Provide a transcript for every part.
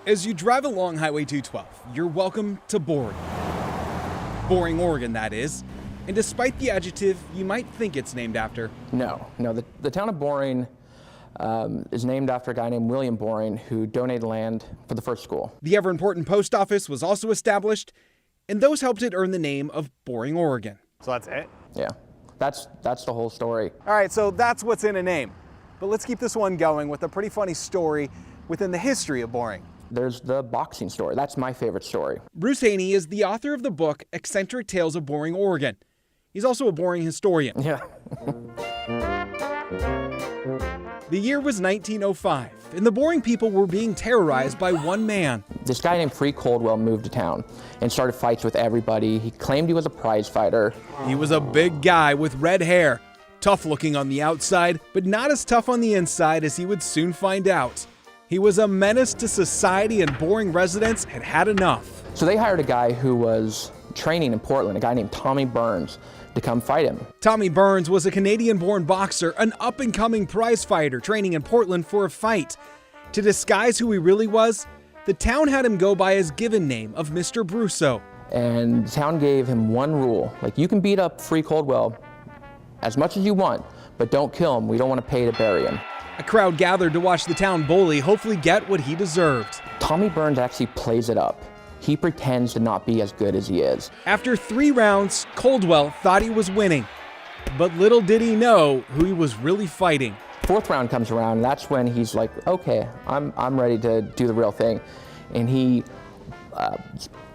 As you drive along Highway 212, you're welcome to Boring. Boring, Oregon, that is. And despite the adjective, you might think it's named after. No. The town of Boring is named after a guy named William Boring who donated land for the first school. The ever-important post office was also established, and those helped it earn the name of Boring, Oregon. So that's it? Yeah, that's the whole story. All right, so that's what's in a name. But let's keep this one going with a pretty funny story within the history of Boring. There's the boxing story. That's my favorite story. Bruce Haney is the author of the book Eccentric Tales of Boring, Oregon. He's also a boring historian. Yeah. The year was 1905, and the Boring people were being terrorized by one man. This guy named Free Coldwell moved to town and started fights with everybody. He claimed he was a prize fighter. He was a big guy with red hair, tough looking on the outside, but not as tough on the inside as he would soon find out. He was a menace to society, and Boring residents had had enough. So they hired a guy who was training in Portland, a guy named Tommy Burns, to come fight him. Tommy Burns was a Canadian-born boxer, an up-and-coming prize fighter training in Portland for a fight. To disguise who he really was, the town had him go by his given name of Mr. Brusso. And the town gave him one rule, like, you can beat up Free Coldwell as much as you want, but don't kill him. We don't want to pay to bury him. A crowd gathered to watch the town bully hopefully get what he deserved. Tommy Burns actually plays it up. He pretends to not be as good as he is. After 3 rounds, Coldwell thought he was winning. But little did he know who he was really fighting. 4th round comes around, and that's when he's like, okay, I'm ready to do the real thing. And he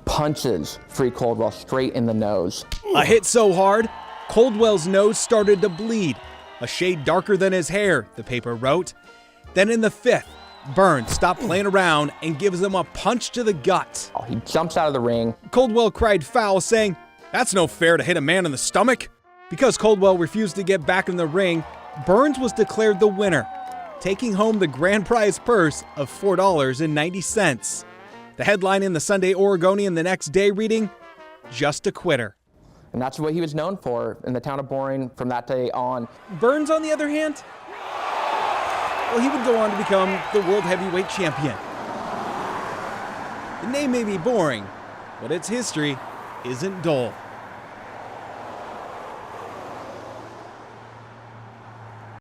punches Free Coldwell straight in the nose. A hit so hard, Coldwell's nose started to bleed. A shade darker than his hair, the paper wrote. Then in the 5th, Burns stopped playing around and gives him a punch to the gut. He jumps out of the ring. Coldwell cried foul, saying, "That's no fair to hit a man in the stomach." Because Coldwell refused to get back in the ring, Burns was declared the winner, taking home the grand prize purse of $4.90. The headline in the Sunday Oregonian the next day reading, "Just a quitter." And that's what he was known for in the town of Boring from that day on. Burns, on the other hand, well, he would go on to become the world heavyweight champion. The name may be boring, but its history isn't dull.